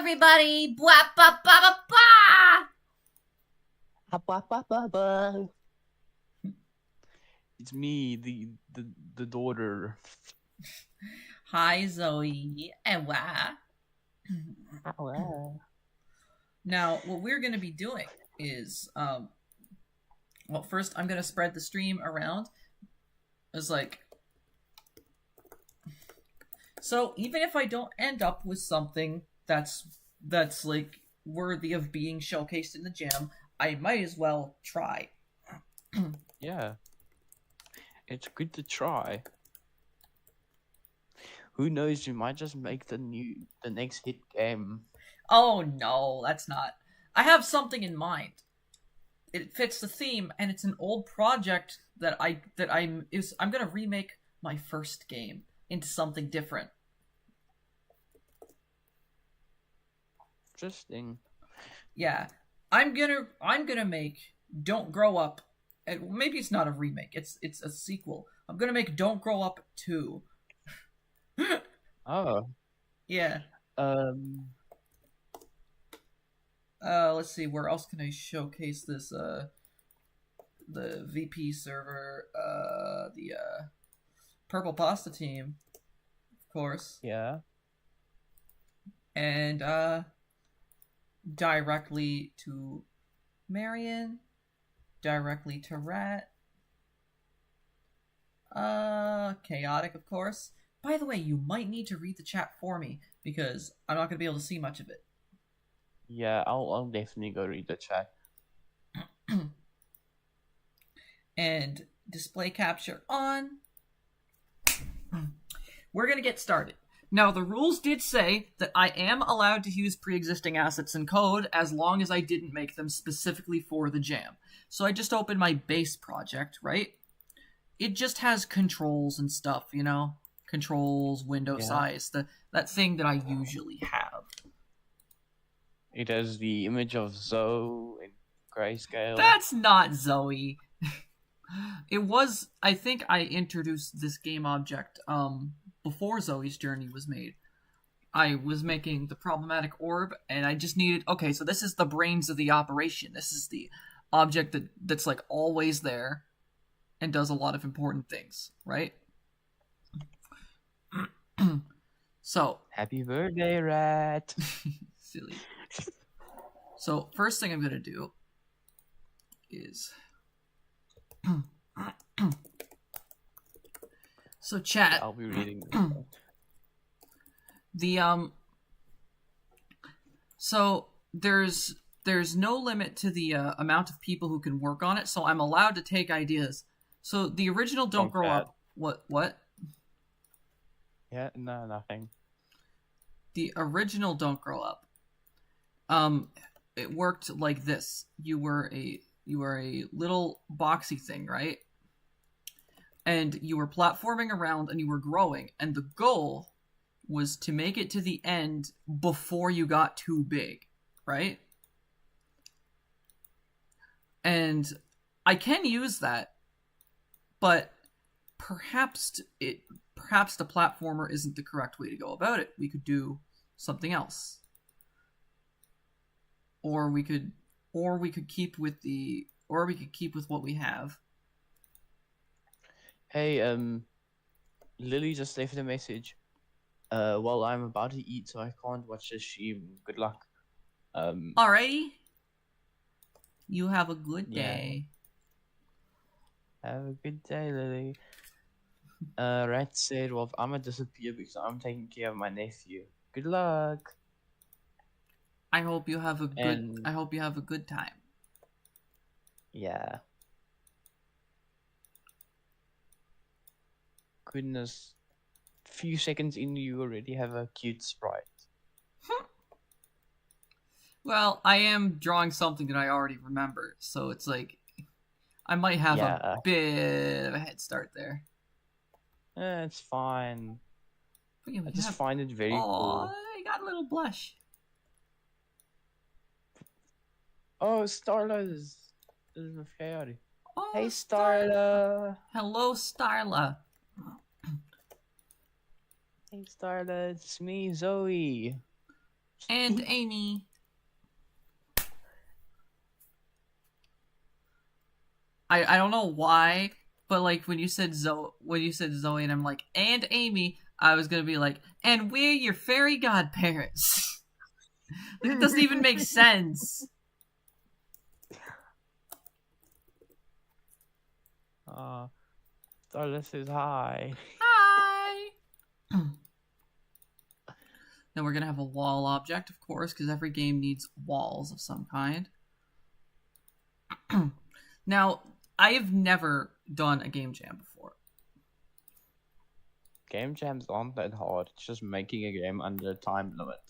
everybody! Blah, blah, blah, blah, blah. It's me, the daughter. Hi, Zoe. And wow. Now, what we're going to be doing is, well, first I'm going to spread the stream around. It's like, so even if I don't end up with something that's like worthy of being showcased in the jam, I might as well try. Yeah. It's good to try. Who knows, you might just make the next hit game. Oh no, that's not. I have something in mind. It fits the theme, and it's an old project that I'm gonna remake my first game into something different. Interesting. Yeah, I'm gonna make Don't Grow Up. Maybe it's not a remake. It's a sequel. I'm gonna make Don't Grow Up 2. Oh. Yeah. Let's see. Where else can I showcase this? The VP server. The Purple Pasta team, of course. Yeah. And directly to Marion. Directly to Rat. Chaotic, of course. By the way, you might need to read the chat for me because I'm not gonna be able to see much of it. Yeah, I'll definitely go read the chat. And display capture on. We're gonna get started. Now, the rules did say that I am allowed to use pre-existing assets and code as long as I didn't make them specifically for the jam. So I just opened my base project, right? It just has controls and stuff, you know? Controls, window size, that thing that I usually have. It has the image of Zoe in grayscale. That's not Zoe. It was, I think I introduced this game object before Zoe's journey was made. I was making the problematic orb, and I just needed, okay, so this is the brains of the operation. This is the object that's like always there and does a lot of important things, right? So happy birthday, Rat. Silly. So first thing I'm gonna do is so chat. I'll be reading the so there's no limit to the amount of people who can work on it, so I'm allowed to take ideas. So the original Don't Grow Up. What? Yeah, no, nothing. The original Don't Grow Up. It worked like this. You were a little boxy thing, right? And you were platforming around and you were growing, and the goal was to make it to the end before you got too big, right? And I can use that, but perhaps the platformer isn't the correct way to go about it. We could do something else. Or we could keep with what we have. Hey, Lily just left a message. Well, I'm about to eat, so I can't watch the stream. Good luck. Alrighty. You have a good day. Yeah. Have a good day, Lily. Rat said, well, I'm gonna disappear because I'm taking care of my nephew. Good luck. I hope you have a good time. Yeah. Goodness. Few seconds in, you already have a cute sprite. Well, I am drawing something that I already remember, so it's like I might have a bit of a head start there. It's fine. I just find it very cool. I got a little blush. Oh, Starla is chaotic. Oh, hey, Starla. Hello, Starla. Hey, Starla, it's me, Zoe. And Amy. I don't know why, but like when you said Zoe, and I'm like, and Amy, I was gonna be like, and we're your fairy godparents. Like it doesn't even make sense. Starless says hi. Hi. Then we're gonna have a wall object, of course, because every game needs walls of some kind. Now, I have never done a game jam before. Game jams aren't that hard. It's just making a game under a time limit.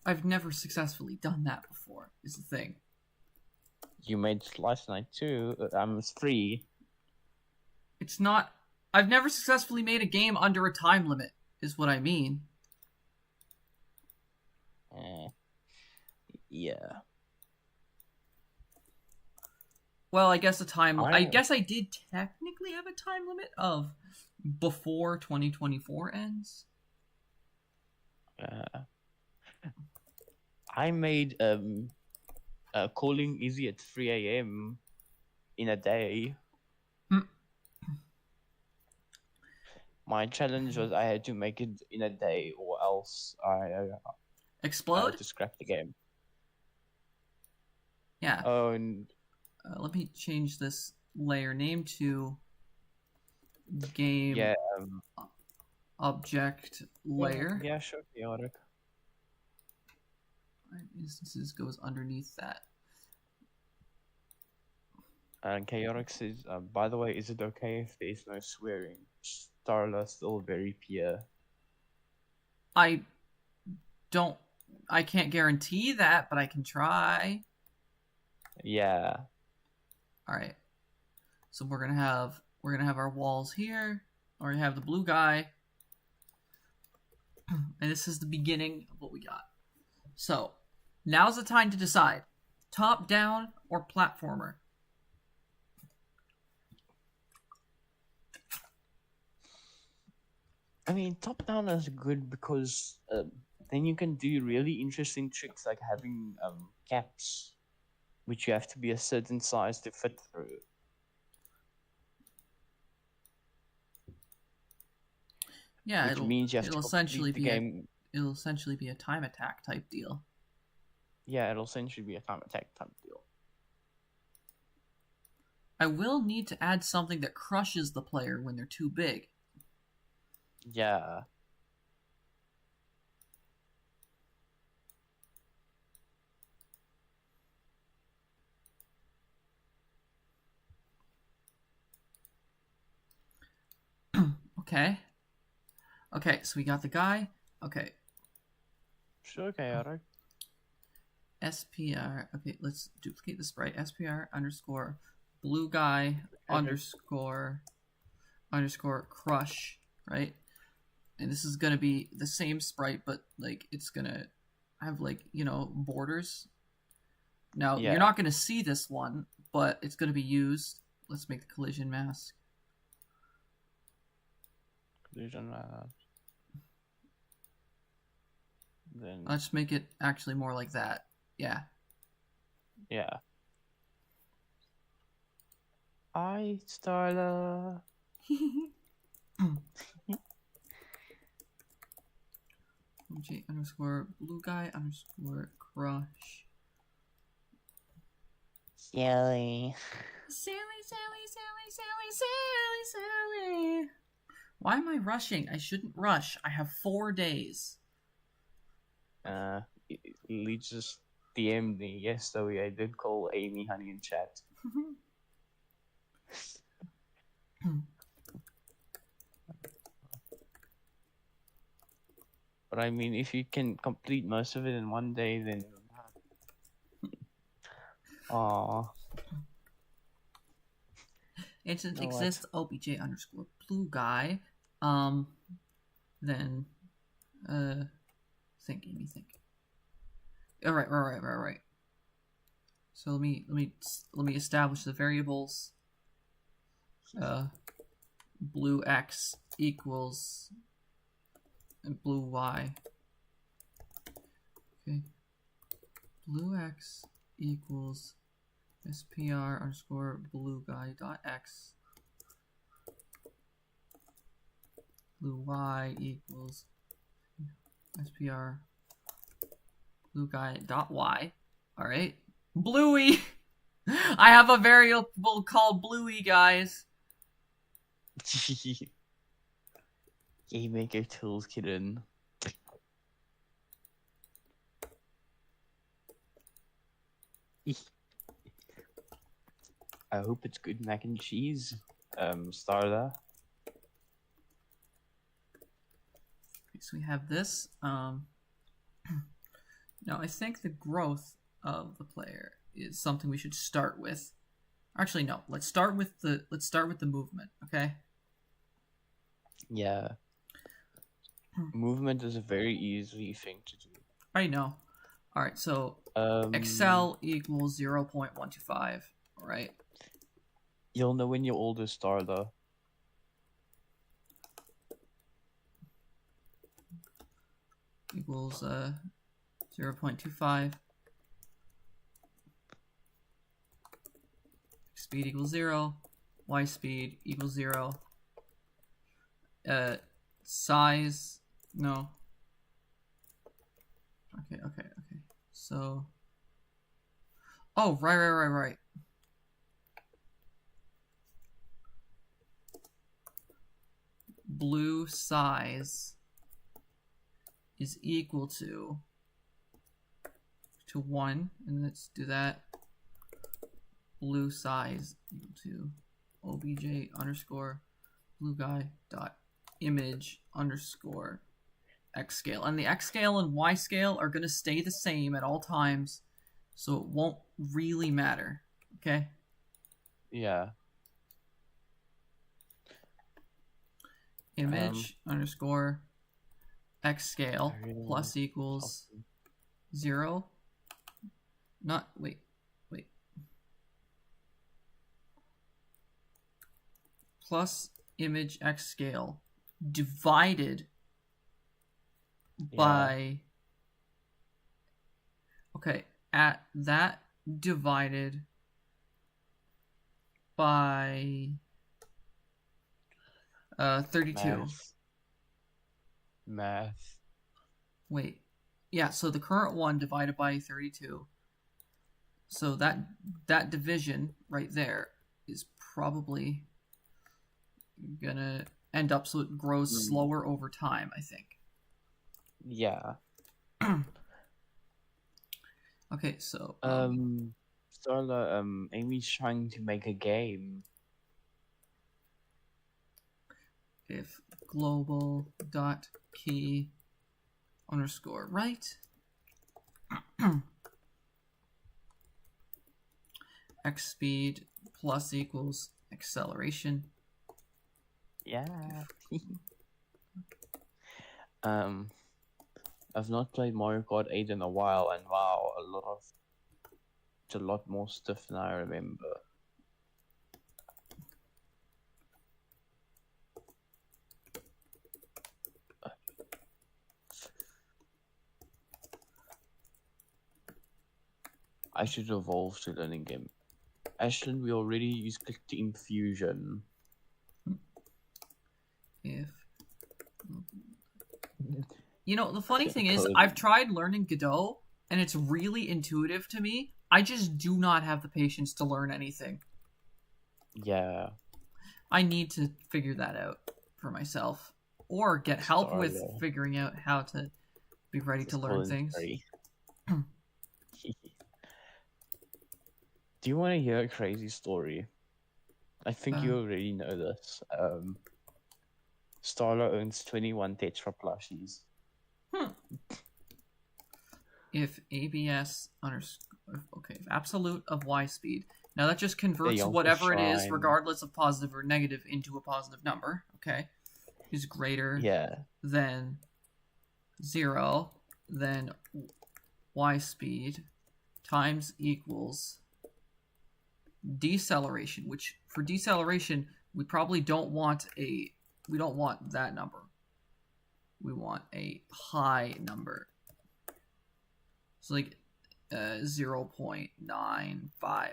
I've never successfully done that before, is the thing. You made Slice Night 2. It's free. It's not... I've never successfully made a game under a time limit, is what I mean. Yeah. Well, I guess I guess I did technically have a time limit of before 2024 ends. I made calling easy at 3 a.m. in a day. My challenge was I had to make it in a day, or else I Explode? had to scrap the game. Yeah. Oh, and let me change this layer name to game object layer. Yeah, sure, chaotic. Instances goes underneath that. And chaotic says, by the way, is it okay if there's no swearing? Starla still very pure. I can't guarantee that, but I can try. Yeah. All right. So we're gonna have our walls here. We're gonna have the blue guy, and this is the beginning of what we got. So now's the time to decide: top down or platformer. I mean, top down is good because then you can do really interesting tricks like having caps, which you have to be a certain size to fit through. Yeah, which means you have it'll to essentially the game. It'll essentially be a time attack type deal. Yeah, it'll essentially be a time attack type deal. I will need to add something that crushes the player when they're too big. Yeah. Okay. Okay, so we got the guy. Okay. Sure, chaotic. SPR. Okay, let's duplicate the sprite. SPR underscore blue guy underscore crush, right? And this is gonna be the same sprite, but like it's gonna have like, you know, borders. Now you're not gonna see this one, but it's gonna be used. Let's make the collision mask. Collision mask. Then let's make it actually more like that. Yeah. Yeah. Hi, Starla. J underscore blue guy underscore crush. Sally. Sally. Why am I rushing? I shouldn't rush. I have 4 days. Lee just DM'd me. Yes, though I did call Amy Honey in chat. But I mean, if you can complete most of it in one day, then... Aww. Instance exists obj underscore blue guy. Then think, Amy, think. Alright. So let me establish the variables. Blue x equals blue y. Okay. Blue x equals SPR underscore blue guy dot x. Blue y equals SPR blue guy dot y. Alright. Bluey! I have a variable called Bluey, guys. Game Maker tools, kidden. I hope it's good mac and cheese. Starter. So we have this. Now I think the growth of the player is something we should start with. Actually, no. Let's start with the movement. Okay. Yeah. Movement is a very easy thing to do. I know. All right. So Excel equals 0.125. All right. You'll know when you're older, Starter. Equals 0.25. Speed equals 0. Y speed equals 0. Size, no. Okay. So, oh, right. Blue size is equal to 1, and let's do that. Blue size equal to obj underscore blue guy dot image underscore x scale, and the x scale and y scale are going to stay the same at all times, so it won't really matter. Okay. Yeah. Image underscore x scale plus equals 0. Not wait. Plus image x scale divided by at that divided by 32. Math. Wait. Yeah, so the current one divided by 32. So that division right there is probably gonna end up so it grows slower over time, I think. Yeah. Okay, so Starla, Amy's trying to make a game. If global dot key underscore right x speed plus equals acceleration. Yeah. I've not played Mario Kart 8 in a while, and wow, it's a lot more stuff than I remember. I should evolve to learning game. Ashlyn, we already use Click Team Fusion. If you know, the funny thing is, I've tried learning Godot, and it's really intuitive to me. I just do not have the patience to learn anything. Yeah. I need to figure that out for myself, or get help with figuring out how to be ready to learn things. Do you want to hear a crazy story? I think you already know this. Starla owns 21 Tetra plushies. If ABS underscore if absolute of y speed. Now that just converts whatever it is, regardless of positive or negative, into a positive number. Okay, is greater than 0, then y speed times equals deceleration. Which for deceleration, we probably don't want we don't want that number. We want a high number. So like 0.95.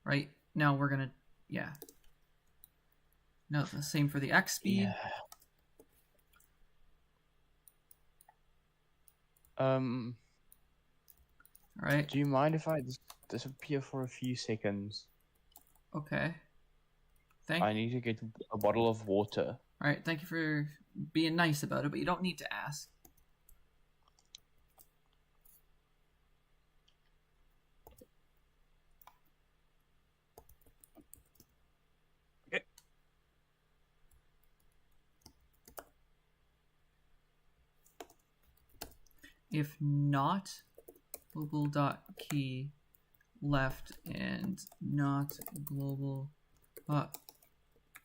Right? Now we're gonna, yeah. No, the same for the x speed. Yeah. Right? Do you mind if I disappear for a few seconds? Okay. I need to get a bottle of water. Alright, thank you for being nice about it, but you don't need to ask. Okay. If not, global.key left and not global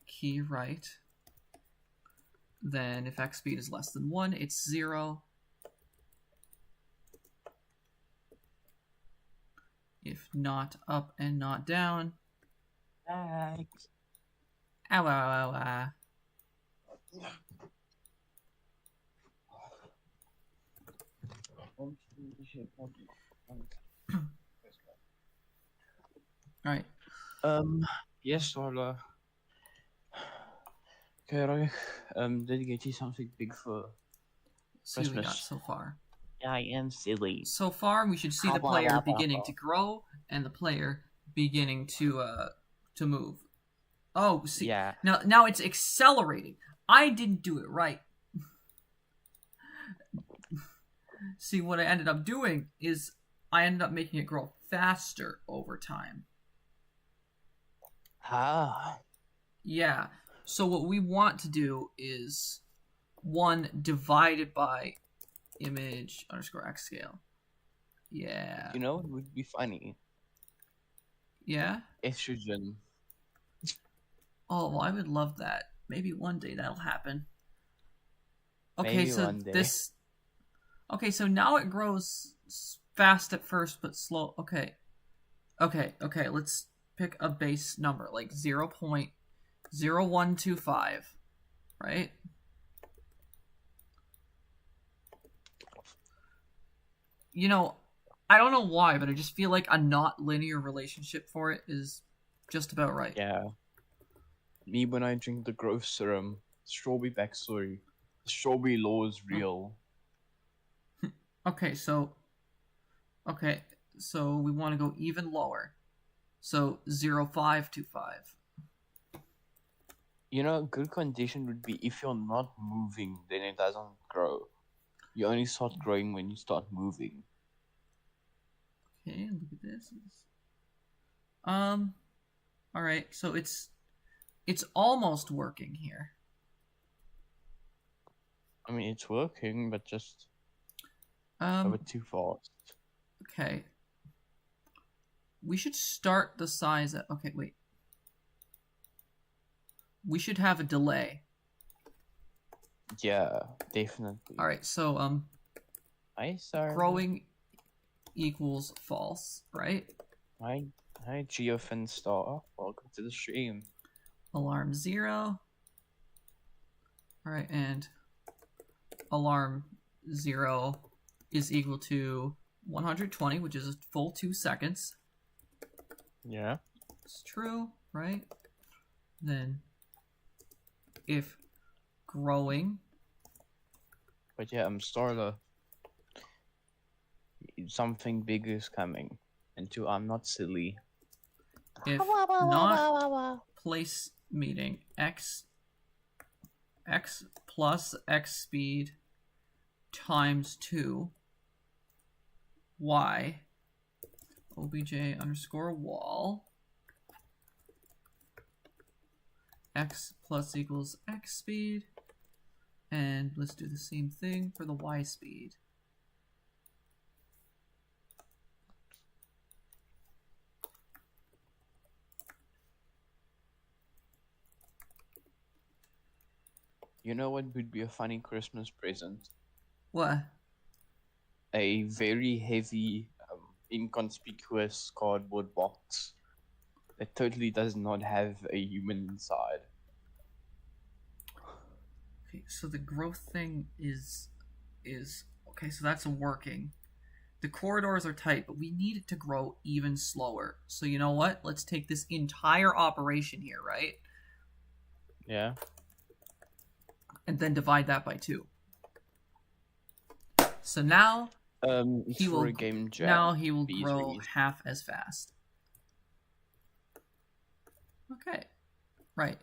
key right, then if x speed is less than 1, it's 0. If not up and not down, ow, ow, ow, ow. Alright. Yes, Darla. Okay, Roy. Did you get you something big for See what we got Christmas? so far. I am silly. So far, we should see the player beginning to grow and the player beginning to move. Oh, see, Yeah. Now it's accelerating. I didn't do it right. See, what I ended up doing is I ended up making it grow faster over time. Ah. Yeah. So what we want to do is 1 divided by image underscore x scale. Yeah. You know, it would be funny. Yeah? Estrogen. Oh, well, I would love that. Maybe one day that'll happen. Okay, Maybe so one day. this... Okay, so now it grows fast at first, but slow. Okay, let's pick a base number, like 0.0125, right? You know, I don't know why, but I just feel like a not linear relationship for it is just about right. Yeah. Me when I drink the growth serum, strawberry backstory, the strawberry law is real. Okay, so we want to go even lower. So 0.525. You know, a good condition would be if you're not moving, then it doesn't grow. You only start growing when you start moving. Okay, look at this. All right, so it's almost working here. I mean, it's working, but just a bit too fast. Okay. We should start the size at... Okay, wait. We should have a delay. Yeah, definitely. All right, so Sorry. growing equals false, right? Hi, Geofin Star. Welcome to the stream. Alarm 0. All right, and alarm 0 is equal to 120, which is a full 2 seconds. Yeah. It's true, right? Then if growing... But yeah, Starla. Something big is coming. And two, I'm not silly. If not place meeting x plus x speed times 2 y obj underscore wall x plus equals x speed, and let's do the same thing for the y speed. You know what would be a funny Christmas present? What? A very heavy, inconspicuous cardboard box that totally does not have a human inside. Okay, so the growth thing is okay, so that's working. The corridors are tight, but we need it to grow even slower. So you know what? Let's take this entire operation here, right? Yeah. And then divide that by 2. So now It's for a game jam. now he will grow Easy. half as fast. Okay. Right.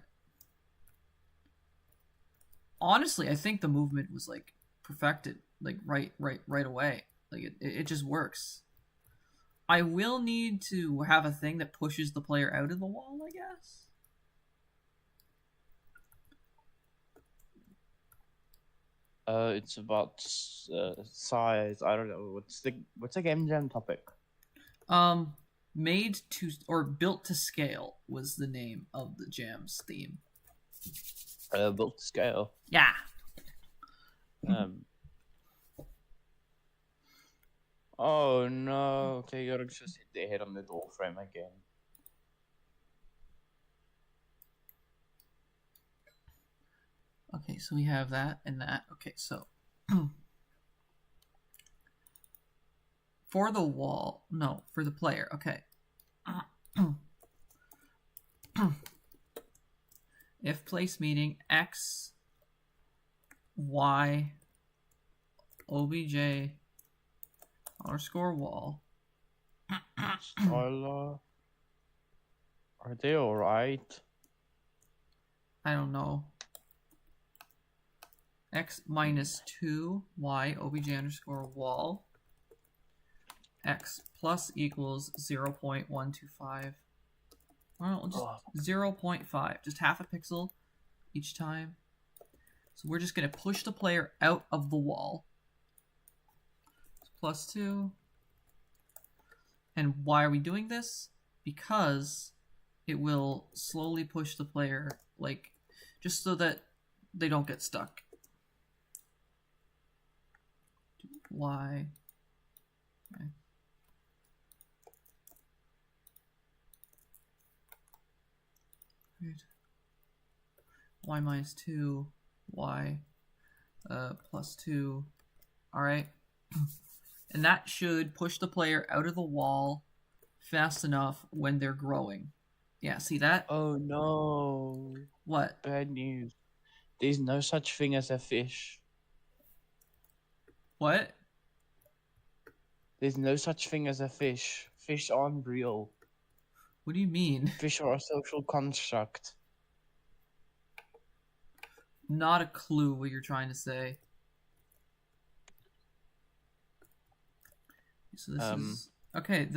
Honestly, I think the movement was like perfected, like right away. Like it just works. I will need to have a thing that pushes the player out of the wall, I guess. It's about size. I don't know. What's the game jam topic? Made to or built to scale was the name of the jam's theme. Built to scale. Yeah. Oh no! Okay, you're just hit the head on the door frame again. Okay, so we have that and that. Okay, so for the wall, no, for the player. Okay. If place meeting x, y, obj underscore wall. Starla, are they alright? I don't know. X minus 2, y, obj underscore wall. X plus equals 0.125. Well, just 0.5. Just half a pixel each time. So we're just going to push the player out of the wall. Plus 2. And why are we doing this? Because it will slowly push the player, like, just so that they don't get stuck. Y. Okay. Right. Y minus 2, y plus 2. Alright. And that should push the player out of the wall fast enough when they're growing. Yeah, see that? Oh no. What? Bad news. There's no such thing as a fish. What? There's no such thing as a fish. Fish aren't real. What do you mean? Fish are a social construct. Not a clue what you're trying to say. So this is okay.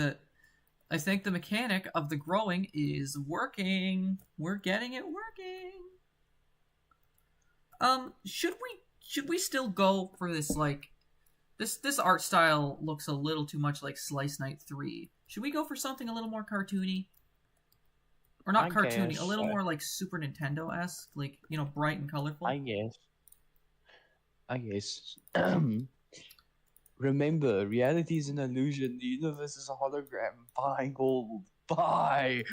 I think the mechanic of the growing is working. We're getting it working. Should we still go for this like this art style looks a little too much like Slice Night 3. Should we go for something a little more cartoony? Or not cartoony, a little more like Super Nintendo-esque, like, you know, bright and colorful? I guess. Remember, reality is an illusion. The universe is a hologram. Buy gold. Buy!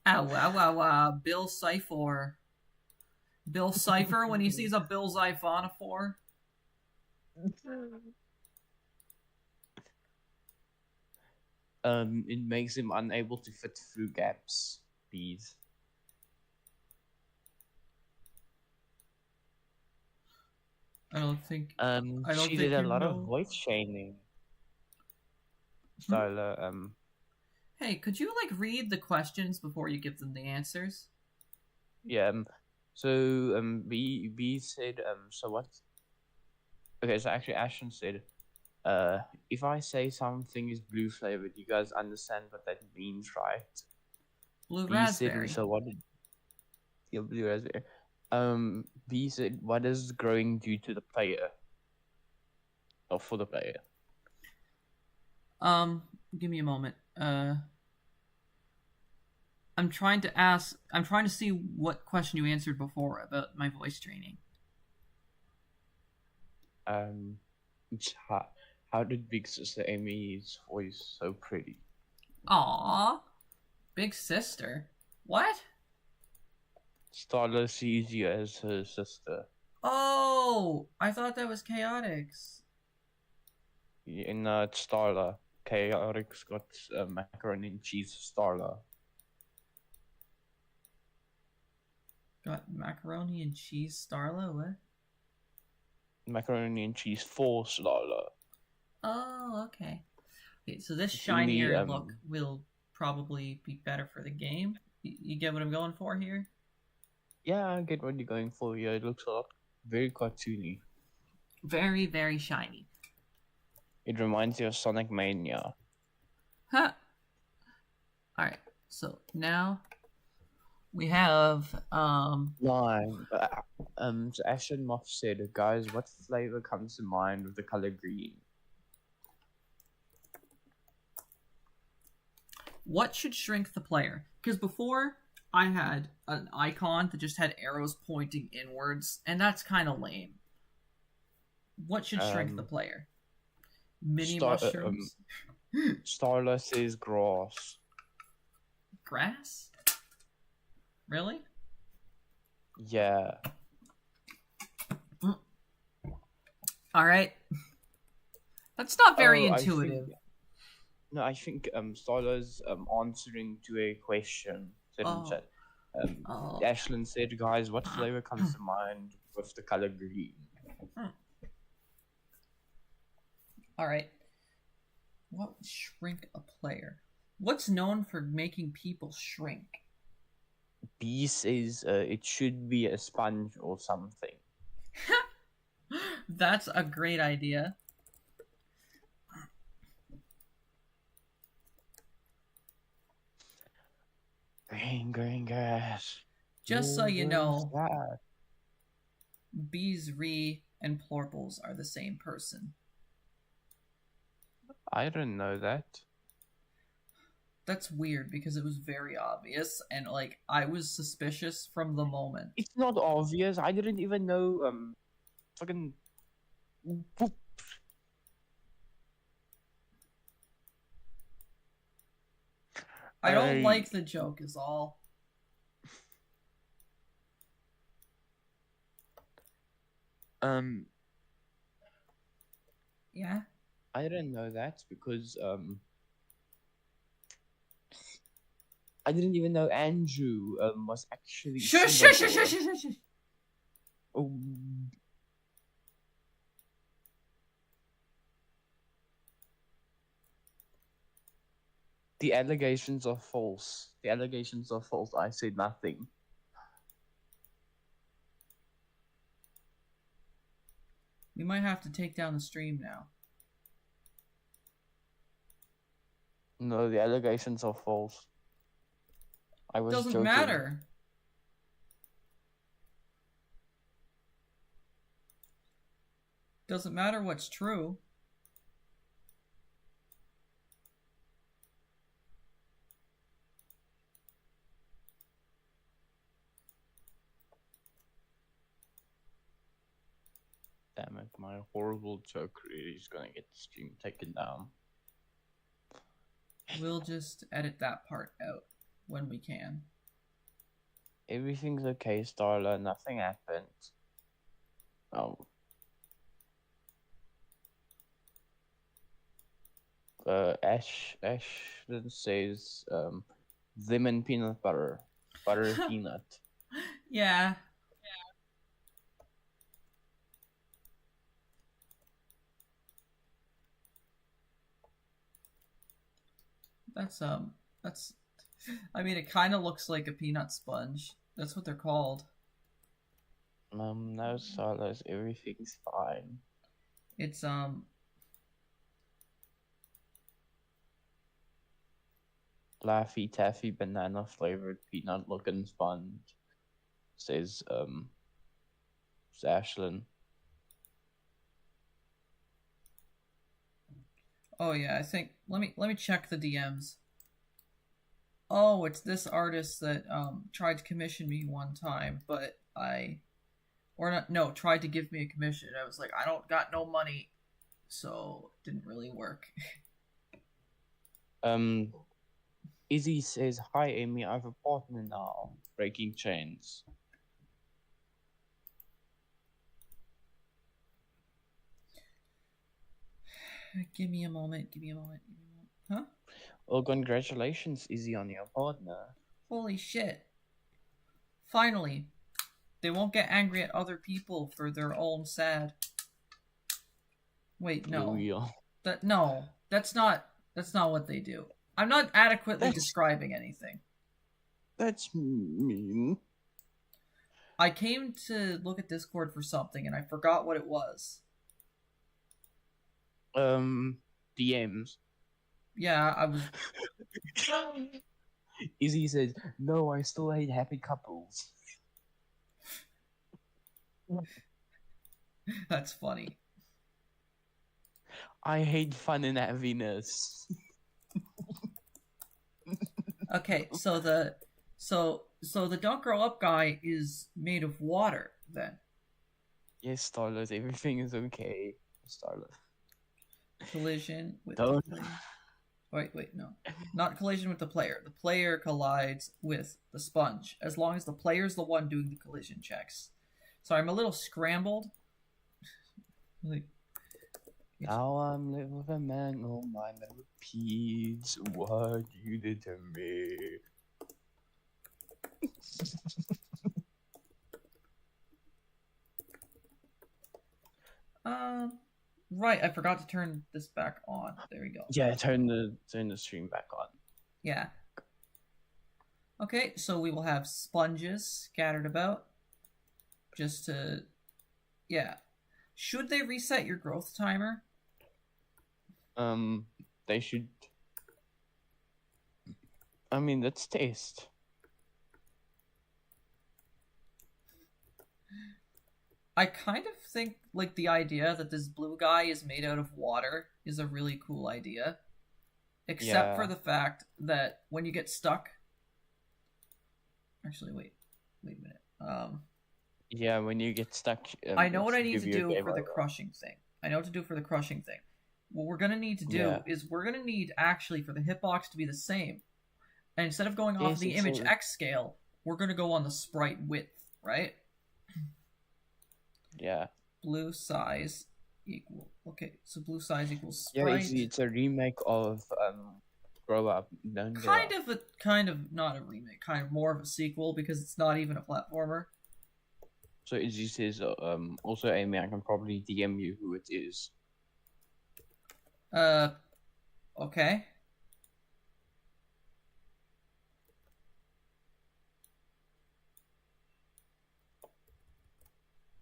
Bill Cipher. Bill Cipher when he sees a Bill's Iphonophore. It makes him unable to fit through gaps. Bees. I don't think. She did a lot of voice chaining. Styler, Hey, could you like read the questions before you give them the answers? Yeah. So B said so what? Okay, so actually Ashton said, if I say something is blue flavored, you guys understand what that means, right? Blue raspberry. Said, so what did blue raspberry? B said, what is growing due to the player? Or for the player? Give me a moment. I'm trying to see what question you answered before about my voice training. How did Big Sister Amy's voice so pretty? Aww. Big Sister? What? Starla sees you as her sister. Oh, I thought that was Chaotix. in Starla. Chaotix got macaroni and cheese Starla. Got macaroni and cheese Starla? What? Macaroni and cheese for Starla. Oh, okay. Okay, so this It's in the shinier look will probably be better for the game. You get what I'm going for here? Yeah, I get what you're going for here. It looks a lot very cartoony. Very, very shiny. It reminds you of Sonic Mania. Huh. Alright, so now we have Nine. So Ashton Moff said, guys, what flavor comes to mind with the color green? what should shrink the player? Because before I had an icon that just had arrows pointing inwards, and that's kind of lame. What should shrink the player? Mini mushrooms? Starla says grass. Grass? Really? Yeah. Alright. That's not very intuitive. I think Starla's answering to a question. Chat. Ashlyn said, guys, what flavor comes to mind with the color green? Alright. What would shrink a player? What's known for making people shrink? B says it should be a sponge or something. That's a great idea. Green grass. Just so you know, Bees, Re, and Plorples are the same person. I didn't know that. That's weird because it was very obvious, and like I was suspicious from the moment. It's not obvious. I didn't even know. Fucking. I don't like the joke, is all. Yeah. I didn't know that because I didn't even know Andrew was actually. Shush! Oh. The allegations are false. The allegations are false. I said nothing. We might have to take down the stream now. No, the allegations are false. I was Doesn't joking. matter. Doesn't matter what's true. Damn it, my horrible joke really is gonna get the stream taken down. We'll just edit that part out when we can. Everything's okay, Starla. Nothing happened. Oh. Ashton says, them and peanut butter. Butter peanut. Yeah. That's I mean, it kind of looks like a peanut sponge. That's what they're called. No, Starla, everything's fine. It's Laffy Taffy banana flavored peanut looking sponge, says Ashlyn. Oh yeah, I think let me check the DMs. Oh, it's this artist that tried to commission me one time, but tried to give me a commission. I was like, I don't got no money, so it didn't really work. Izzy says, hi Amy, I have a partner now. Breaking chains. Give me a moment. Give me a moment. Give me a moment. Huh? Well, congratulations, Izzy, on your partner. Holy shit! Finally, they won't get angry at other people for their own sad. Wait, no. Yeah. No. That's not what they do. I'm not adequately That's describing anything. that's mean. I came to look at Discord for something and I forgot what it was. DMs. Yeah, I was. Izzy says, "No, I still hate happy couples." That's funny. I hate fun and happiness. Okay, so the don't grow up guy is made of water then. Yes, Starlet, everything is okay. Starlet. Collision with Don't. the player. Wait, no. Not collision with the player. The player collides with the sponge, as long as the player's the one doing the collision checks. So I'm a little scrambled. Like, Now I'm living with a man, oh my man repeats what you did to me. right, I forgot to turn this back on. There we go. Yeah, turn the stream back on. Yeah. Okay, so we will have sponges scattered about. Just to, yeah. Should they reset your growth timer? They should. I mean, let's taste. I kind of think like the idea that this blue guy is made out of water is a really cool idea. Except for the fact that when you get stuck. Actually, wait a minute. Yeah, when you get stuck. I know what I need to do for the crushing thing. What we're gonna need to do is we're gonna need actually for the hitbox to be the same. And instead of going off the image X scale, we're gonna go on the sprite width, right? Yeah. Blue size equal. Okay, so blue size equals sprite. Yeah, it's a remake of Grow Up. Kind of not a remake, kind of more of a sequel because it's not even a platformer. So Izzy says, also Amy, I can probably DM you who it is. Okay.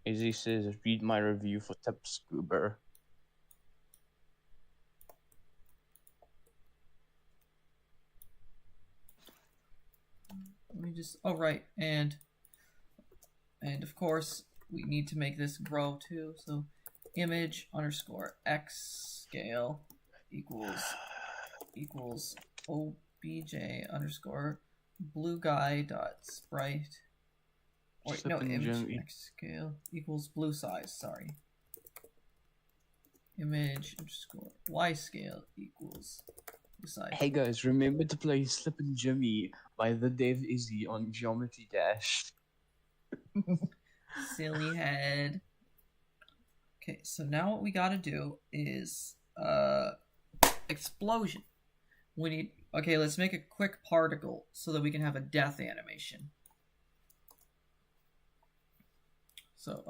Izzy says, read my review for tips, Goober. Let me just. Oh right, and of course we need to make this grow too. So image underscore x scale equals obj underscore blue guy dot sprite. Wait, no, image x scale equals blue size. Sorry. Image underscore y scale equals blue size. Hey guys, remember to play Slippin' Jimmy by the Dev Izzy on Geometry Dash. Silly head. Okay, so now what we gotta do is explosion. We need. Okay, let's make a quick particle so that we can have a death animation. So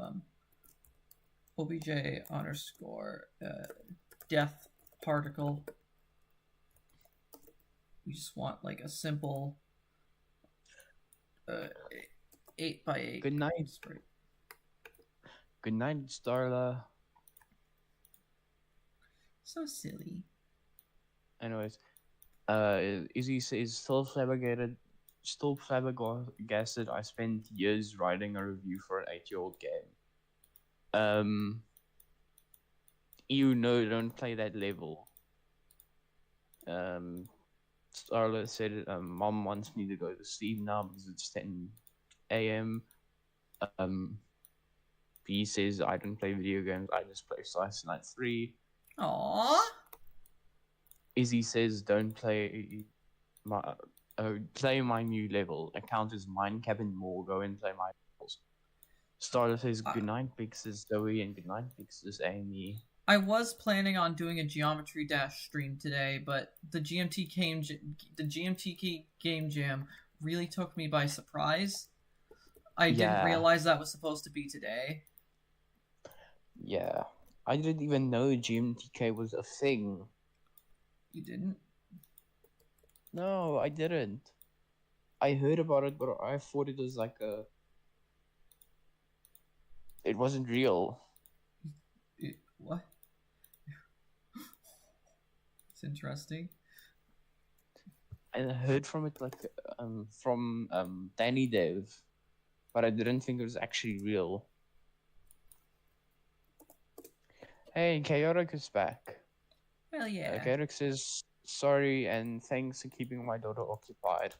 obj underscore death particle. We just want like a simple 8x8. Good night. Sprite. Good night, Starla. So silly. Anyways, Izzy says still flabbergasted. I spent years writing a review for an 8-year-old game. You know, don't play that level. Starla said, Mom wants me to go to sleep now because it's 10 a.m. B says, I don't play video games, I just play Slice Night 3. Aww. Izzy says, don't play my new level. Account is mine, Cabin Moore. Go and play my levels. Starla says, good night, Pixis Zoe, and good night, Pixis Amy. I was planning on doing a Geometry Dash stream today, but the GMTK Game Jam really took me by surprise. I didn't Yeah, realize that was supposed to be today. yeah. I didn't even know GMTK was a thing. You didn't? No, I didn't. I heard about it, but I thought it was like a. It wasn't real. What? It's interesting. I heard from it like from Danny Dev, but I didn't think it was actually real. Hey, Chaotic is back. Well, yeah. Chaotic says sorry and thanks for keeping my daughter occupied.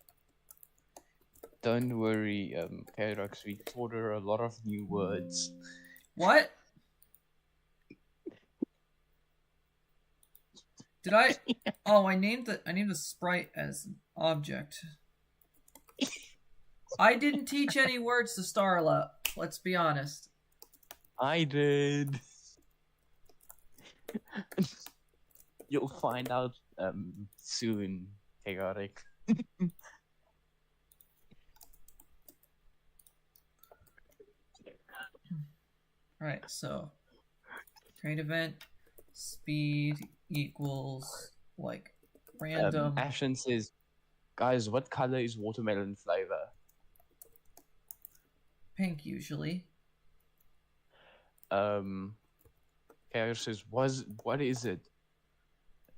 Don't worry, Chaotic, we taught her a lot of new words. What? Did I? Oh, I named the sprite as an object. I didn't teach any words to Starla. Let's be honest. I did. You'll find out soon, Chaotic. Alright, so create event speed equals like random. Ashen says, guys, what color is watermelon flavor? Pink usually. Chaos says, what is it?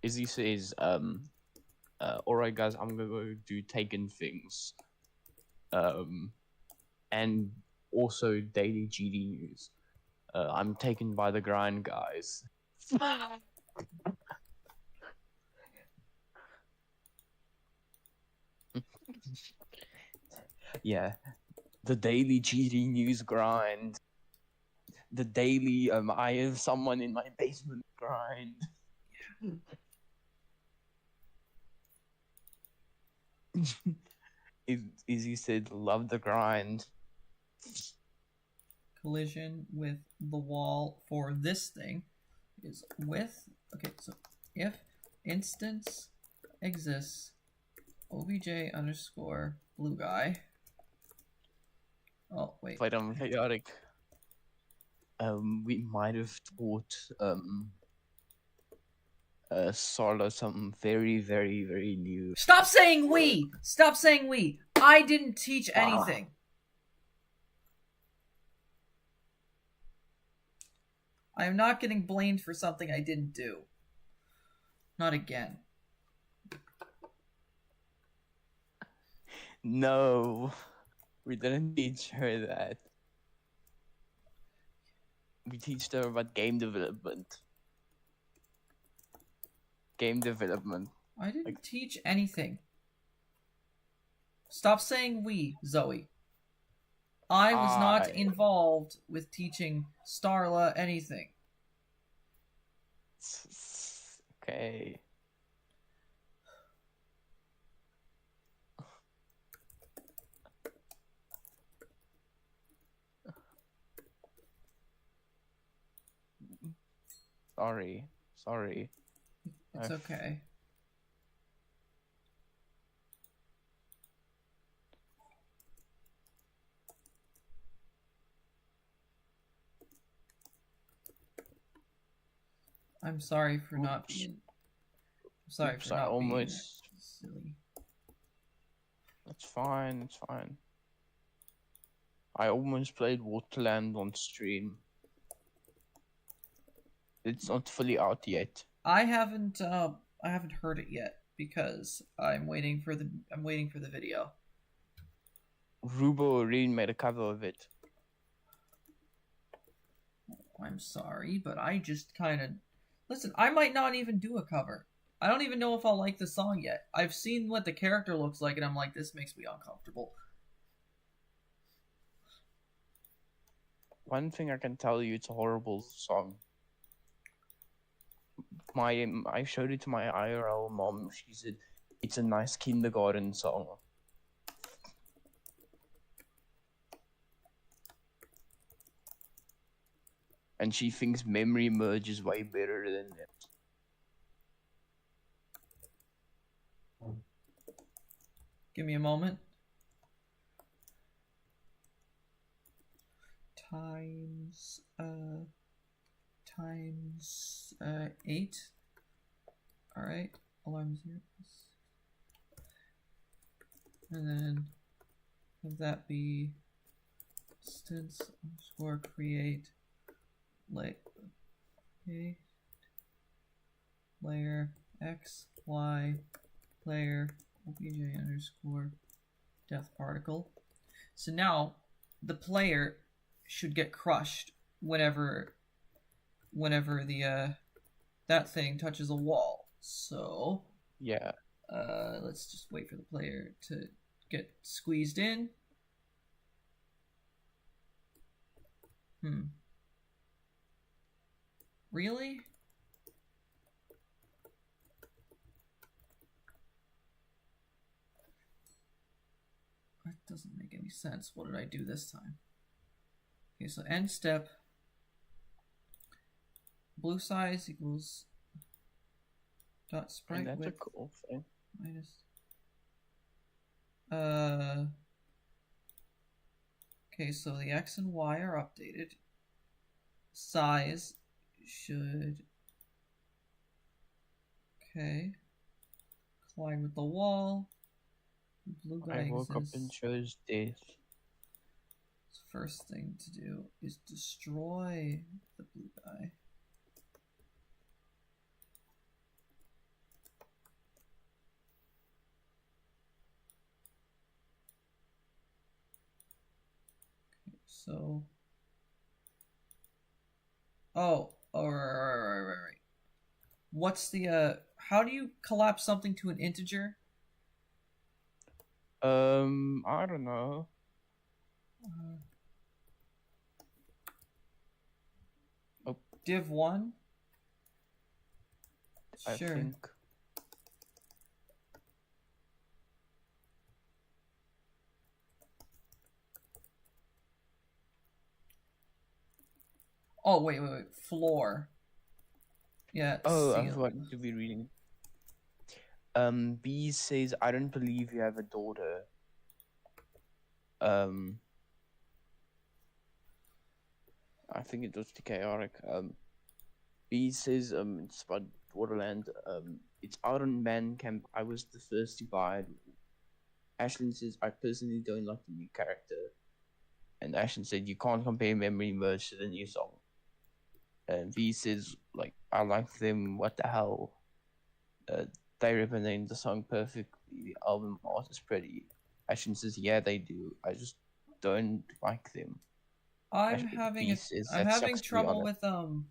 Izzy says, alright guys, I'm gonna go do taken things. And also daily GD news. I'm taken by the grind, guys. Yeah, the daily GD news grind. The daily I have someone in my basement grind. Izzy said, love the grind. Collision with the wall for this thing is with. Okay, so if instance exists obj underscore blue guy. Oh wait. But chaotic. We might have taught Sarla some very, very, very new. Stop saying we! Stop saying we! I didn't teach anything. I am not getting blamed for something I didn't do. Not again. No, we didn't teach her that. We teach her about game development. Game development. I didn't teach anything. Stop saying we, Zoe. I was not involved with teaching Starla anything. Okay. Sorry. It's okay. I'm sorry for not being. I'm sorry for not being silly. It's fine. It's fine. I almost played Waterland on stream. It's not fully out yet. I haven't heard it yet because I'm waiting for the video. Rubo Reen made a cover of it. I'm sorry, but I just kind of listen. I might not even do a cover. I don't even know if I'll like the song yet. I've seen what the character looks like, and I'm like, this makes me uncomfortable. One thing I can tell you, it's a horrible song. I showed it to my IRL mom. She said it's a nice kindergarten song. and she thinks memory merge is way better than it. Give me a moment. Times 8. All right, alarm 0. And then have that be instance underscore create layer x y layer obj underscore death particle. So now the player should get crushed whenever the that thing touches a wall. So yeah, let's just wait for the player to get squeezed in. Really? That doesn't make any sense. What did I do this time? Okay, so end step blue size equals dot sprite and that's width a cool thing. minus okay, so the x and y are updated. Size should collide with the wall. The blue guy I woke up exists. and chose death. First thing to do is destroy the blue guy. Okay, so right. What's the how do you collapse something to an integer? I don't know. Div 1? I Sure. think. Oh, wait. Floor. Yeah. Oh, I was wanting to be reading. B says, I don't believe you have a daughter. I think it was the chaotic. B says, it's about Borderland. It's out on Bandcamp. I was the first to buy it. Ashlyn says, I personally don't like the new character. And Ashlyn said, you can't compare Memory Merge to the new song. And V says, like, I like them, what the hell. They represent the song perfectly. The album art is pretty. Ashlyn says, yeah, they do. I just don't like them. I'm having trouble with I'm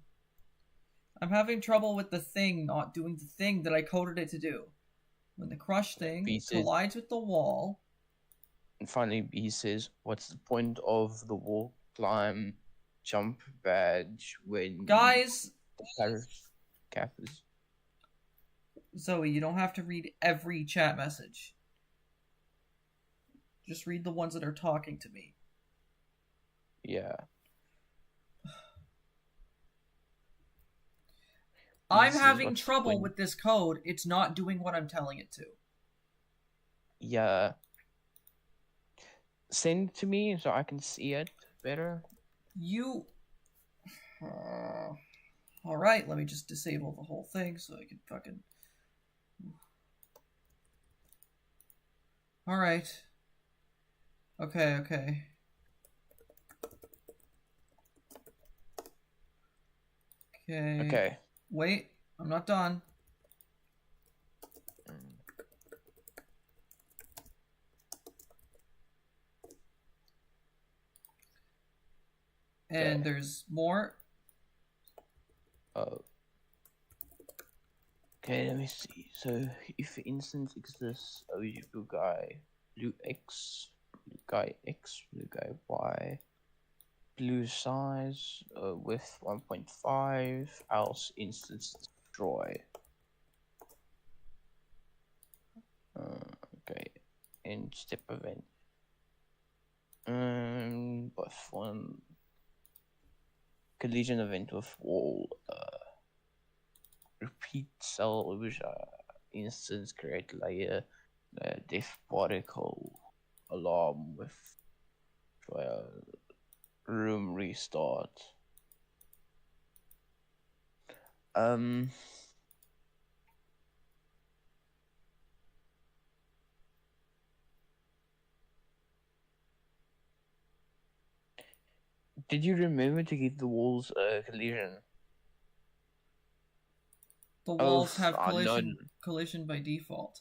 having trouble with the thing not doing the thing that I coded it to do. When the crush thing collides with the wall. And finally, he says, what's the point of the wall climb jump badge when guys the tariff cap is... Zoe, you don't have to read every chat message. Just read the ones that are talking to me. Yeah. I'm having trouble with this code. It's not doing what I'm telling it to. Yeah. Send it to me so I can see it better. You... Alright, let me just disable the whole thing so I can fucking... Alright. Okay. Okay. Wait, I'm not done. And there's more. Okay, let me see. So, if for instance exists blue guy X, blue guy Y, blue size width 1.5, else instance destroy. Okay, end step event. Buff one. collision event with wall. Repeat cell instance create layer def particle alarm with room restart. Did you remember to get the walls collision? The walls Oh, have no. collision by default.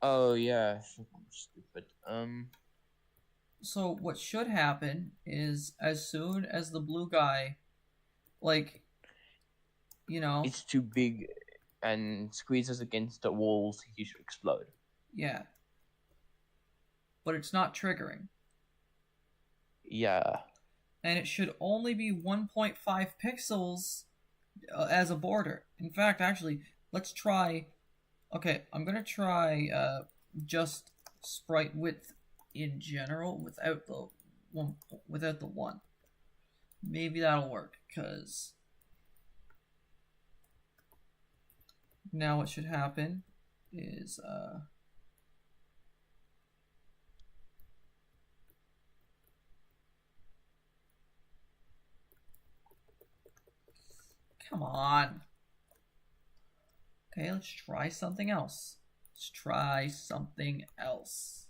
Oh yeah, stupid. So what should happen is as soon as the blue guy, like, you know, it's too big and squeezes against the walls, he should explode. yeah. But it's not triggering. Yeah. And it should only be 1.5 pixels as a border. In fact, actually, let's try. Okay, I'm gonna try just sprite width in general without the one. Maybe that'll work, because now what should happen is come on. Okay, let's try something else. Let's try something else.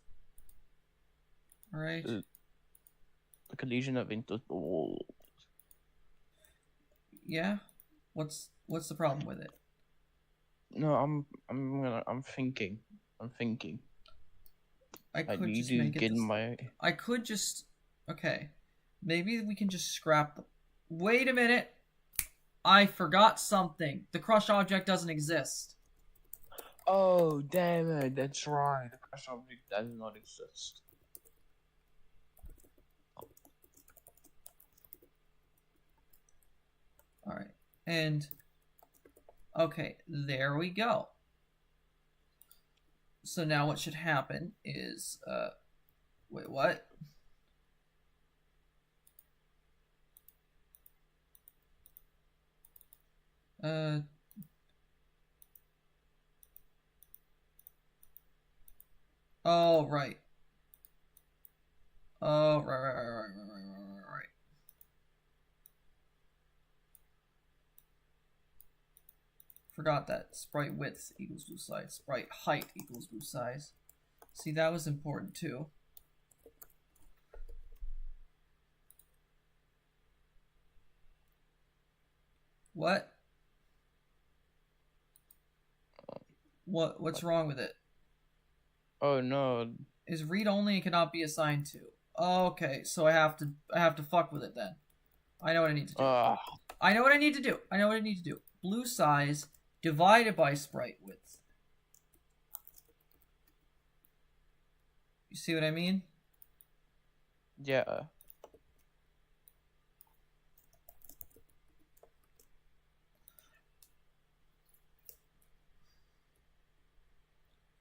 All right. The collision event with the wall. Yeah. What's the problem with it? No, I'm thinking. I could need just to make it get this. my. I could just. Okay. Maybe we can just scrap them. Wait a minute. I forgot something. The crush object doesn't exist. Oh damn it! That's right. The crush object does not exist. All right. And okay, there we go. So now what should happen is wait, what? Oh, right. Oh, right. Forgot that sprite width equals blue size. Sprite height equals blue size. See, that was important too. What? What's wrong with it? Oh no. Is read only and cannot be assigned to. Okay, so I have to fuck with it then. I know what I need to do. I know what I need to do. Blue size divided by sprite width. You see what I mean? Yeah.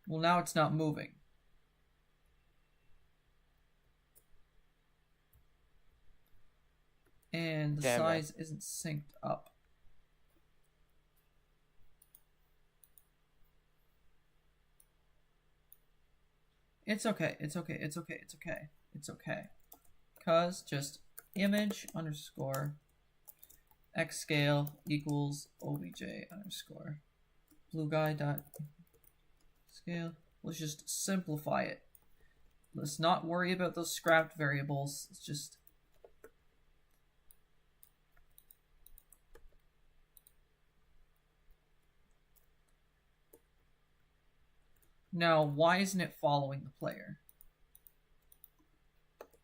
Well, now it's not moving. And the size isn't synced up. It's okay. Cause just image underscore x scale equals obj underscore blue guy dot scale. Let's just simplify it. Let's not worry about those scrapped variables. It's just now, why isn't it following the player?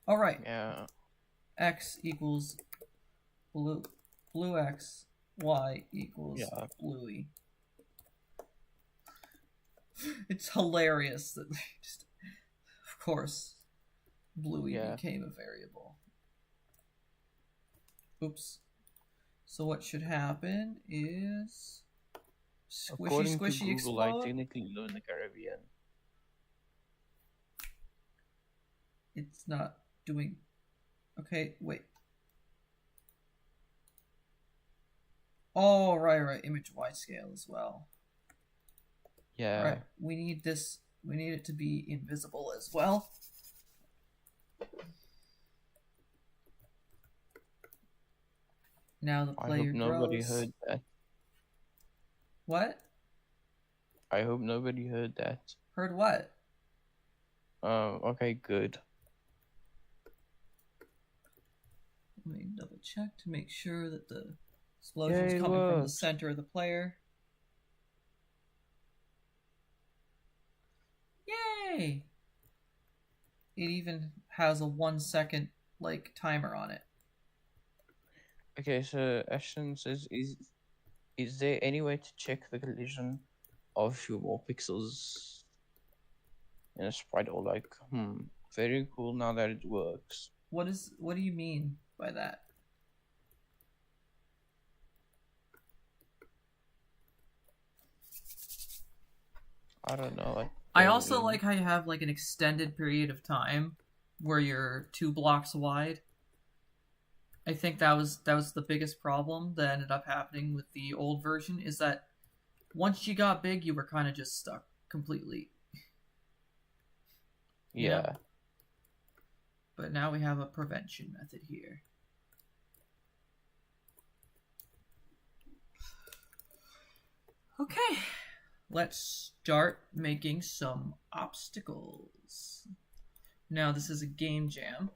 All right. Yeah. X equals blue x, y equals bluey. It's hilarious that just, of course, bluey became a variable. Oops. So what should happen is According squishy to Google, explode. I technically live in the Caribbean. It's not doing. Okay, wait. Oh, right. Image wide scale as well. All Yeah. right, we need this. We need it to be invisible as well. Now the I hope player nobody grows. heard that. What? I hope nobody heard that. Heard what? Okay, good. Let me double check to make sure that the explosion is Yay, it coming from the works. center of the player. Yay! It even has a 1 second like timer on it. Okay, so Ashton says, is there any way to check the collision of few more pixels in a sprite? Or like, very cool now that it works. What do you mean by that? I don't know. I also like how you have like an extended period of time where you're 2 blocks wide. I think that was the biggest problem that ended up happening with the old version is that once you got big, you were kind of just stuck completely. You know? Yeah. But now we have a prevention method here. Okay, let's start making some obstacles. Now this is a game jam,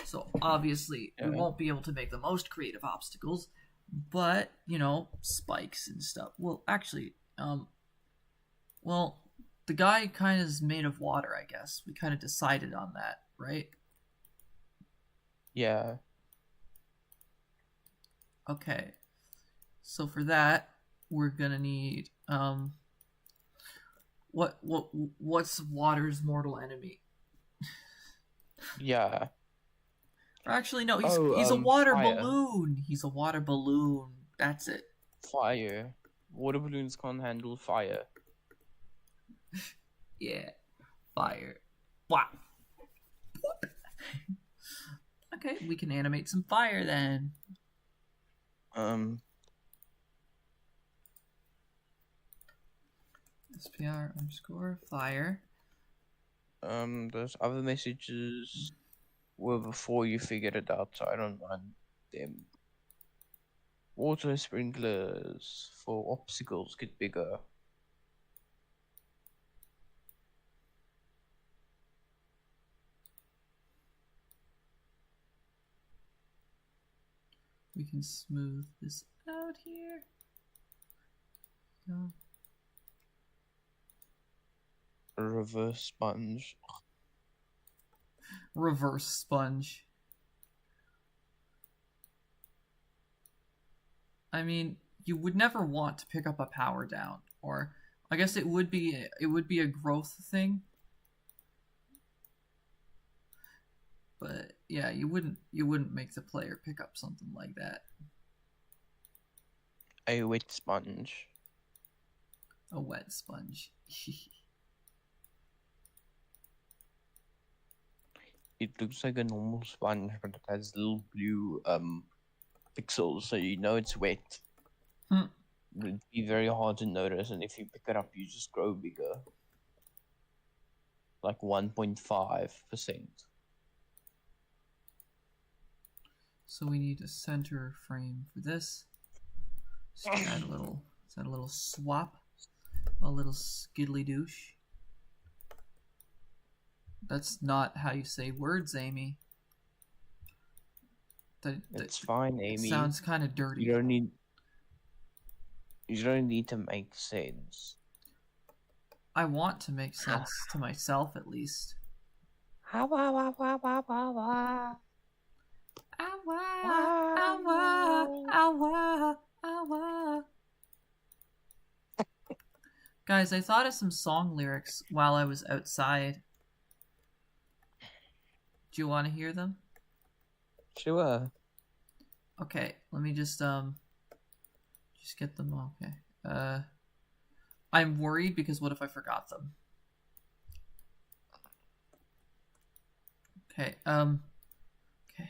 so obviously we won't be able to make the most creative obstacles, but you know, spikes and stuff. Well, actually, well, the guy kind of is made of water, I guess. We kind of decided on that, right? Yeah. Okay. So for that, we're gonna need what's water's mortal enemy? Yeah. Or actually, no, he's a water fire. balloon. He's a water balloon. That's it. Fire. Water balloons can't handle fire. Yeah, fire. Wow. Okay, we can animate some fire then. SPR_fire. Those other messages were before you figured it out, so I don't want them. Water sprinklers for obstacles get bigger. We can smooth this out here. Go. Reverse sponge. Reverse sponge. I mean, you would never want to pick up a power down, or I guess it would be a growth thing. But yeah, you wouldn't make the player pick up something like that. A wet sponge. A wet sponge. It looks like a normal sponge, but it has little blue pixels, so you know it's wet. It'd be very hard to notice, and if you pick it up, you just grow bigger. Like 1.5%. So we need a center frame for this. So add a little swap, a little skiddly douche. That's not how you say words, Amy. It's fine, Amy. Sounds kind of dirty. You don't need to make sense. I want to make sense to myself, at least. Guys, I thought of some song lyrics while I was outside. Do you want to hear them? Sure. Okay, let me just get them. Okay. I'm worried because what if I forgot them? Okay. Okay.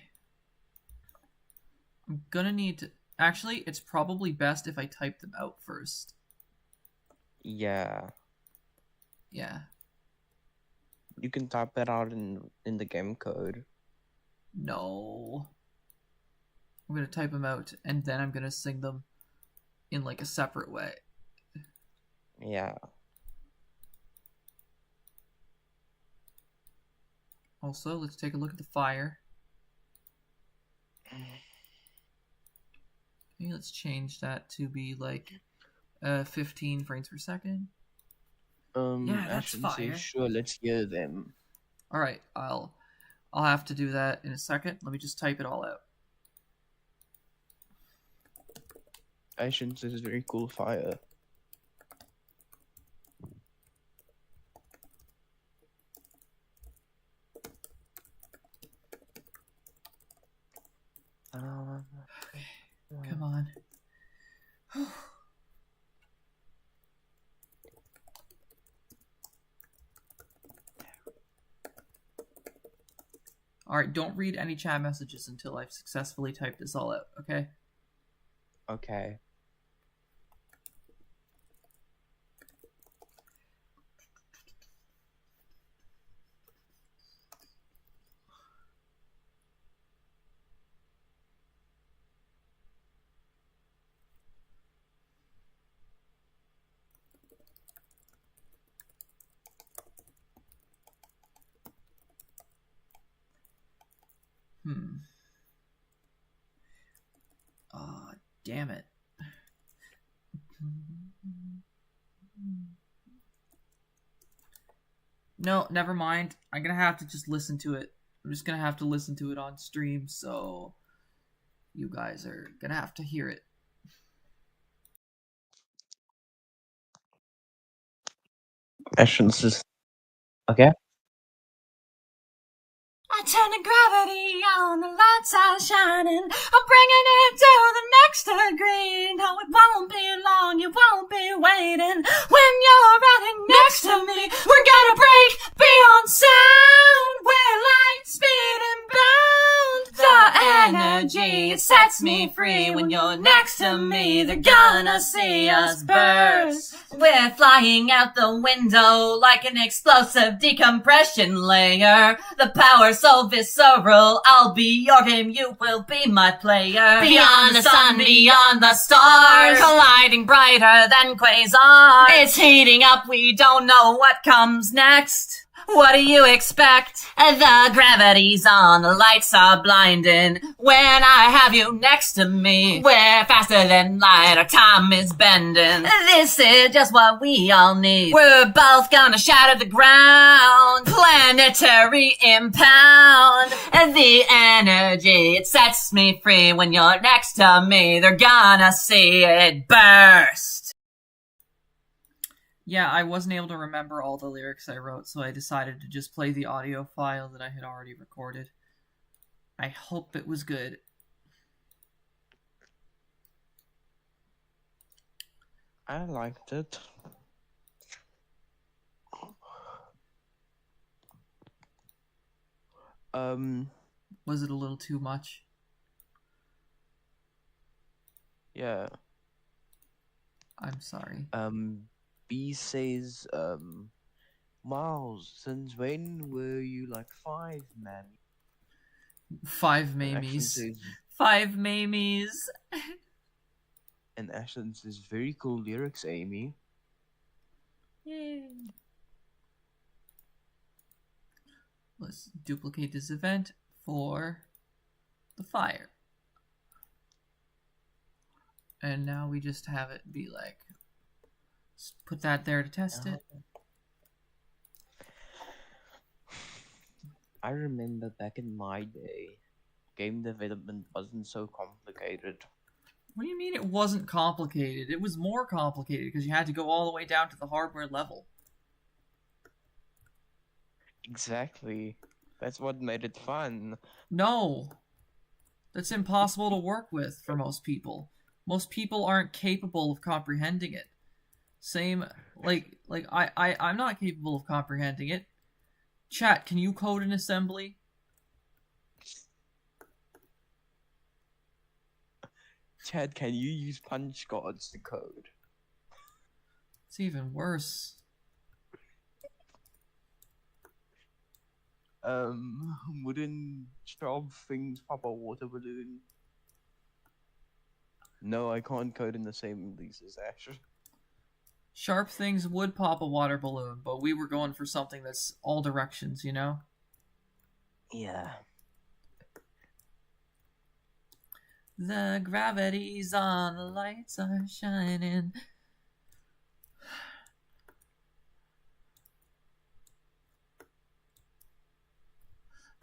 I'm gonna need to Actually, it's probably best if I type them out first. Yeah. Yeah. You can type that out in the game code. No. I'm gonna type them out, and then I'm gonna sing them in like a separate way. Yeah. Also, let's take a look at the fire. Okay, let's change that to be like 15 frames per second. Yeah, that's fire. Sure, let's hear them. All right, I'll have to do that in a second. Let me just type it all out. Patience is very cool fire. Come on. Alright, don't read any chat messages until I've successfully typed this all out, okay? Okay. Oh, damn it. No, never mind. I'm gonna have to just listen to it. I'm just gonna have to listen to it on stream, so you guys are gonna have to hear it. Patience is okay. I turn the gravity on, the lights are shining. I'm bringing it to the next degree. No, it won't be long, you won't be waiting. When you're running next to me, we're gonna break beyond sound. We're light, speed, and bound. The energy, it sets me free. When you're next to me, they're gonna see us burst. We're flying out the window like an explosive decompression layer. The power's so visceral, I'll be your game, you will be my player. Beyond the sun, beyond the stars, colliding brighter than quasars. It's heating up, we don't know what comes next. What do you expect? The gravity's on, the lights are blinding. When I have you next to me, we're faster than light, our time is bending. This is just what we all need. We're both gonna shatter the ground. Planetary impound. The energy, it sets me free. When you're next to me, they're gonna see it burst. Yeah, I wasn't able to remember all the lyrics I wrote, so I decided to just play the audio file that I had already recorded. I hope it was good. I liked it. Was it a little too much? Yeah. I'm sorry. B says, Miles, since when were you like 5, man? 5 mamies. 5 mamies. And Ashton says, very cool lyrics, Amy. Yay. Let's duplicate this event for the fire. And now we just have it be like, put that there to test it. I remember back in my day, game development wasn't so complicated. What do you mean it wasn't complicated? It was more complicated because you had to go all the way down to the hardware level. Exactly. That's what made it fun. No. That's impossible to work with for most people. Most people aren't capable of comprehending it. Same, I'm not capable of comprehending it. Chat, can you code an assembly? Chad, can you use punch cards to code? It's even worse. Wooden sharp things pop a water balloon. No, I can't code in the same lease as Asher. Sharp things would pop a water balloon, but we were going for something that's all directions, you know? Yeah. The gravity's on, the lights are shining.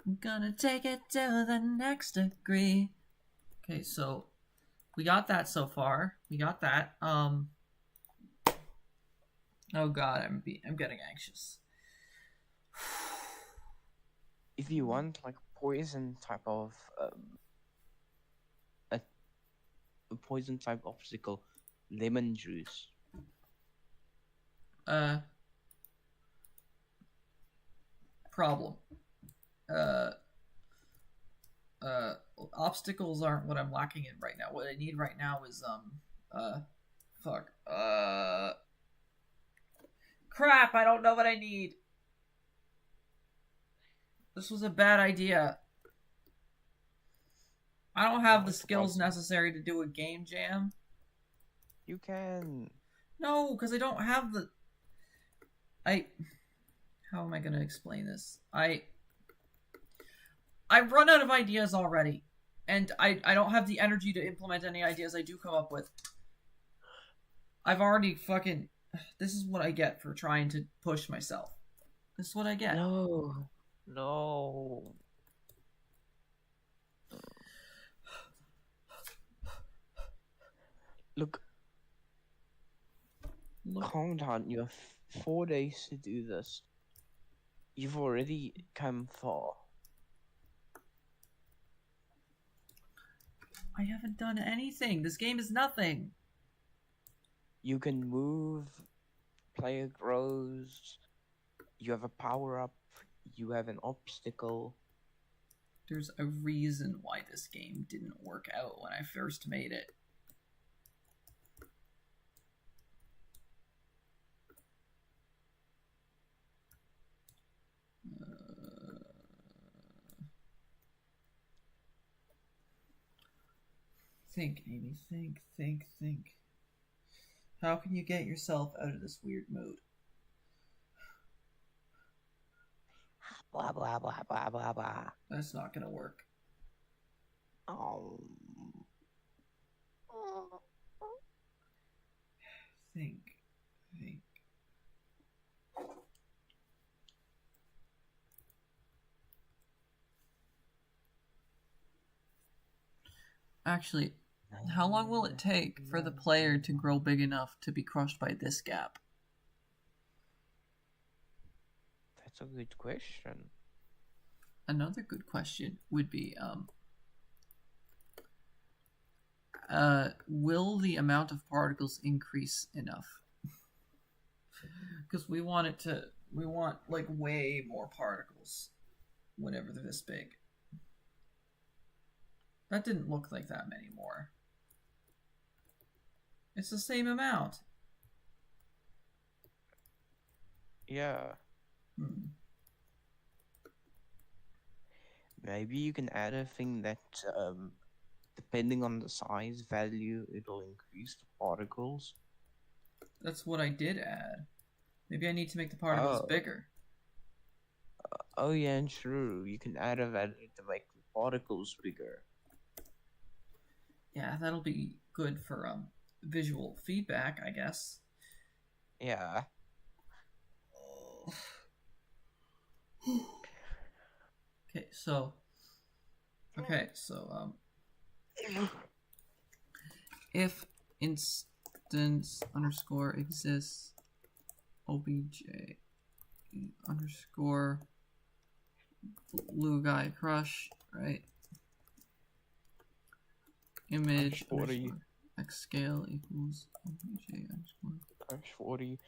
I'm gonna take it to the next degree. Okay, so we got that so far. We got that. Oh god, I'm getting anxious. If you want like poison type of a poison type obstacle, lemon juice. Problem. Obstacles aren't what I'm lacking in right now. What I need right now is crap, I don't know what I need. This was a bad idea. I don't have the skills necessary to do a game jam. You can. No, because I don't have the... How am I going to explain this? I've run out of ideas already. And I don't have the energy to implement any ideas I do come up with. I've already fucking... This is what I get for trying to push myself. This is what I get. No. No. Look. Calm down. You have 4 days to do this. You've already come far. I haven't done anything. This game is nothing. You can move. Player grows. You have a power-up. You have an obstacle. There's a reason why this game didn't work out when I first made it. Think, Amy. Think. How can you get yourself out of this weird mood? Blah, blah, blah, blah, blah, blah. That's not gonna work. Oh. Think. Actually, how long will it take for the player to grow big enough to be crushed by this gap? That's a good question. Another good question would be, will the amount of particles increase enough? Because we want like way more particles whenever they're this big. That didn't look like that many more. It's the same amount. Yeah. Maybe you can add a thing that, depending on the size value, it'll increase the particles. That's what I did add. Maybe I need to make the particles bigger. Oh yeah, and true. You can add a value to make the particles bigger. Yeah, that'll be good for visual feedback, I guess. Yeah. Okay, so if instance underscore exists obj underscore blue guy crush, right? Image underscore x scale equals obj underscore crush 40.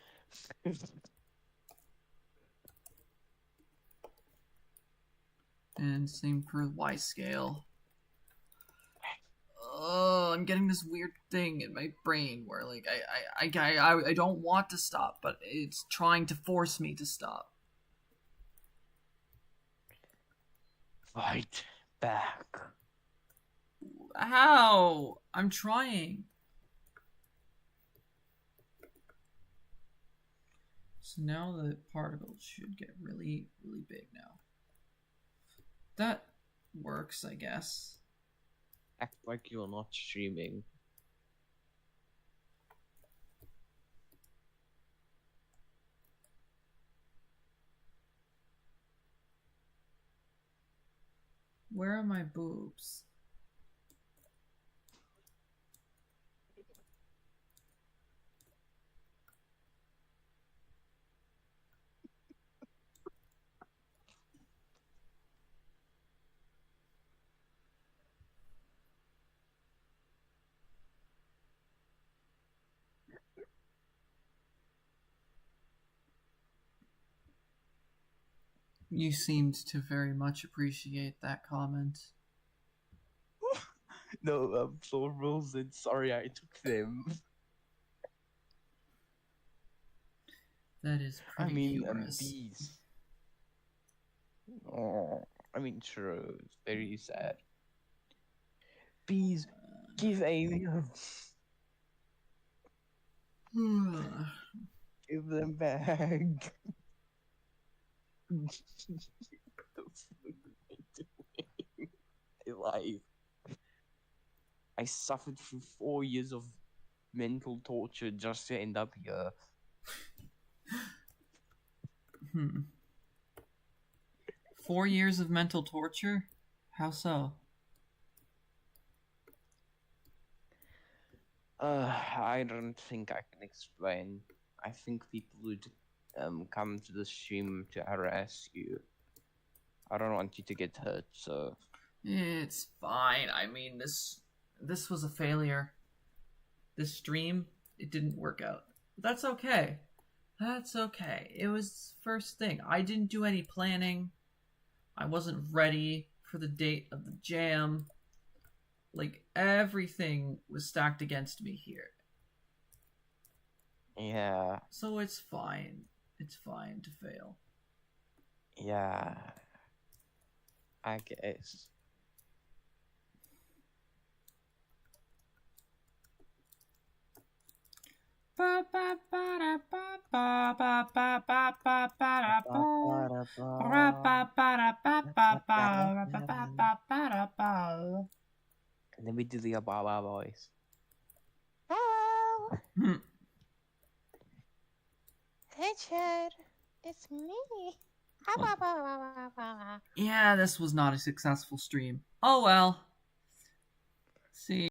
And same for y scale. Oh, I'm getting this weird thing in my brain where like I don't want to stop, but it's trying to force me to stop. Fight back. How? I'm trying. So now the particles should get really, really big now. That works, I guess. Act like you're not streaming. Where are my boobs? You seemed to very much appreciate that comment. No, plurals, and sorry I took them. That is pretty humorous. Bees. Oh, true, it's very sad. Bees, give aliens. Give them back. Life. I suffered through 4 years of mental torture just to end up here. 4 years of mental torture? How so? I don't think I can explain. I think people would come to the stream to harass you. I don't want you to get hurt, so It's fine. I mean, this was a failure. This stream, it didn't work out. That's okay. That's okay. It was first thing. I didn't do any planning. I wasn't ready for the date of the jam. Like, everything was stacked against me here. yeah. So it's fine. It's fine to fail. Yeah. I guess. Let me do the Ababa voice. Hello. Hey, Chad. It's me. Yeah, this was not a successful stream. Oh well. See.